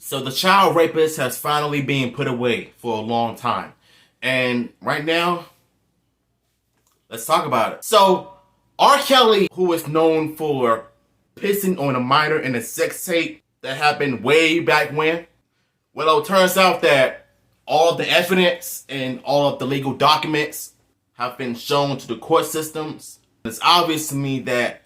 So the child rapist has finally been put away for a long time. And right now, let's talk about it. So R. Kelly, who is known for pissing on a minor in a sex tape that happened way back when, well, it turns out that all the evidence and all of the legal documents have been shown to the court systems. It's obvious to me that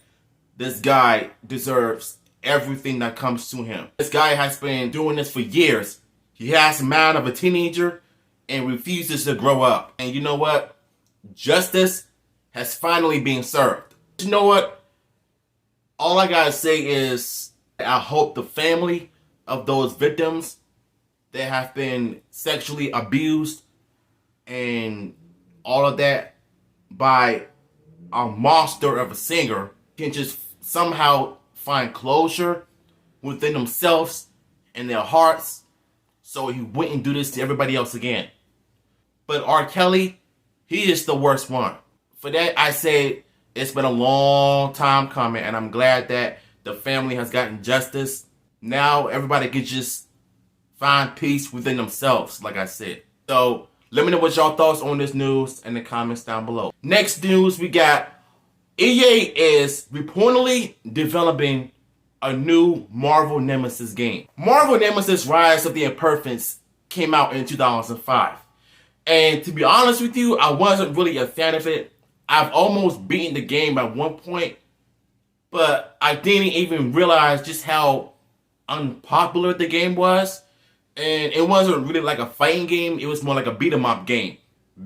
this guy deserves everything that comes to him. This guy has been doing this for years. He has the mind of a teenager and refuses to grow up. And you know what? Justice has finally been served. You know what? All I gotta say is I hope the family of those victims that have been sexually abused and all of that by a monster of a singer can just somehow find closure within themselves and their hearts so he wouldn't do this to everybody else again. But R. Kelly, he is the worst one. For that, I say it's been a long time coming, and I'm glad that the family has gotten justice. Now everybody can just find peace within themselves, like I said. So let me know what y'all thoughts on this news in the comments down below. Next news, we got EA is reportedly developing a new Marvel Nemesis game. Marvel Nemesis Rise of the Imperfects came out in 2005. And to be honest with you, I wasn't really a fan of it. I've almost beaten the game at one point, but I didn't even realize just how unpopular the game was. And it wasn't really like a fighting game. It was more like a beat 'em up game.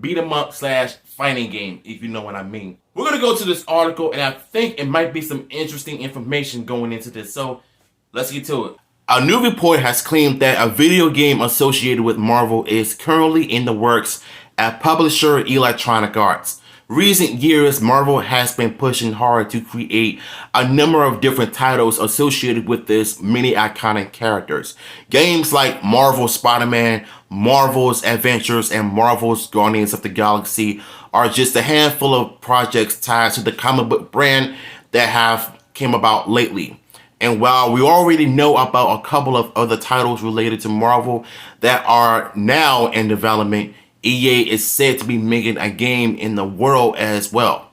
Beat 'em up / fighting game, if you know what I mean. We're going to go to this article, and I think it might be some interesting information going into this. So let's get to it. A new report has claimed that a video game associated with Marvel is currently in the works at publisher Electronic Arts. Recent years, Marvel has been pushing hard to create a number of different titles associated with this many iconic characters. Games like Marvel Spider-Man, Marvel's Adventures, and Marvel's Guardians of the Galaxy are just a handful of projects tied to the comic book brand that have came about lately. And while we already know about a couple of other titles related to Marvel that are now in development, EA is said to be making a game in the world as well.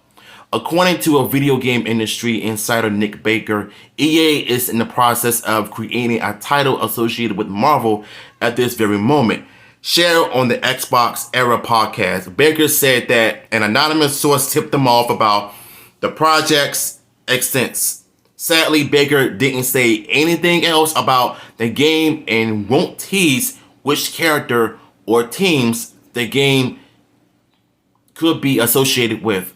According to a video game industry insider Nick Baker, EA is in the process of creating a title associated with Marvel at this very moment. Shared on the Xbox Era podcast, Baker said that an anonymous source tipped them off about the project's extents. Sadly, Baker didn't say anything else about the game and won't tease which character or teams the game could be associated with.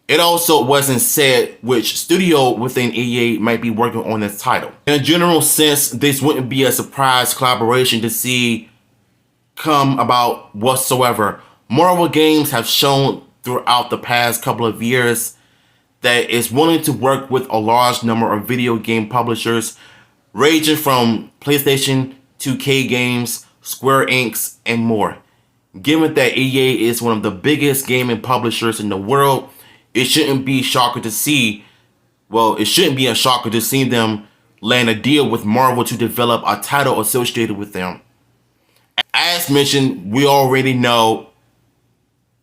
It also wasn't said which studio within EA might be working on this title. In a general sense, this wouldn't be a surprise collaboration to see come about whatsoever. Marvel Games have shown throughout the past couple of years that it's willing to work with a large number of video game publishers, ranging from PlayStation, 2K Games, Square Enix, and more. Given that EA is one of the biggest gaming publishers in the world, it shouldn't be a shocker to see them land a deal with Marvel to develop a title associated with them. As mentioned, we already know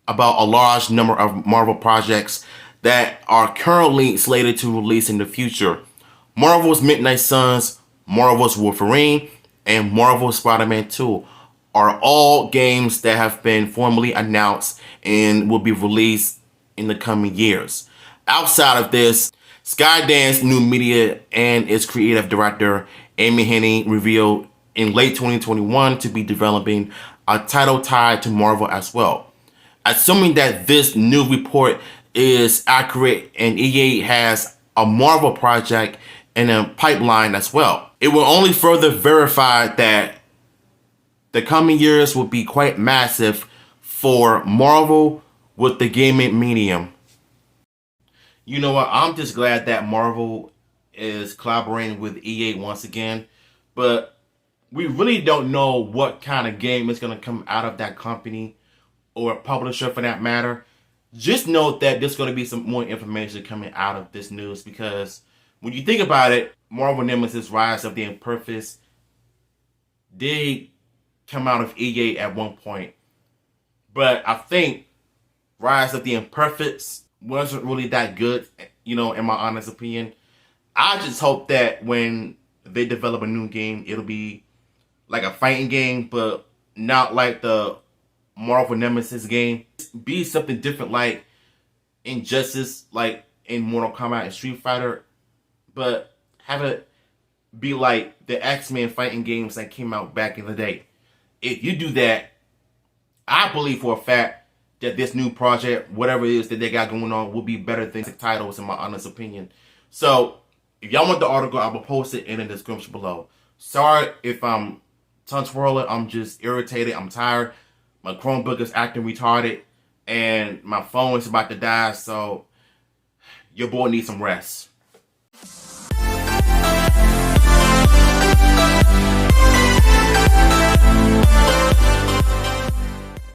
about a large number of Marvel projects that are currently slated to release in the future. Marvel's Midnight Suns, Marvel's Wolverine, and Marvel's Spider-Man 2 are all games that have been formally announced and will be released in the coming years. Outside of this, Skydance New Media and its creative director, Amy Hennig, revealed in late 2021 to be developing a title tied to Marvel as well. Assuming that this new report is accurate and EA has a Marvel project in a pipeline as well, it will only further verify that the coming years will be quite massive for Marvel with the gaming medium. You know what? I'm just glad that Marvel is collaborating with EA once again, but we really don't know what kind of game is going to come out of that company or publisher for that matter. Just note that there's going to be some more information coming out of this news, because when you think about it, Marvel Nemesis Rise of the Imperfects did come out of EA at one point. But I think Rise of the Imperfects wasn't really that good, in my honest opinion. I just hope that when they develop a new game, it'll be like a fighting game, but not like the Marvel Nemesis game. Be something different like Injustice, like in Mortal Kombat and Street Fighter, but have it be like the X-Men fighting games that came out back in the day. If you do that, I believe for a fact that this new project, whatever it is that they got going on, will be better than the titles, in my honest opinion. So, if y'all want the article, I will post it in the description below. Sorry if I'm tongue swirling. I'm just irritated. I'm tired. My Chromebook is acting retarded. And my phone is about to die. So, your boy needs some rest.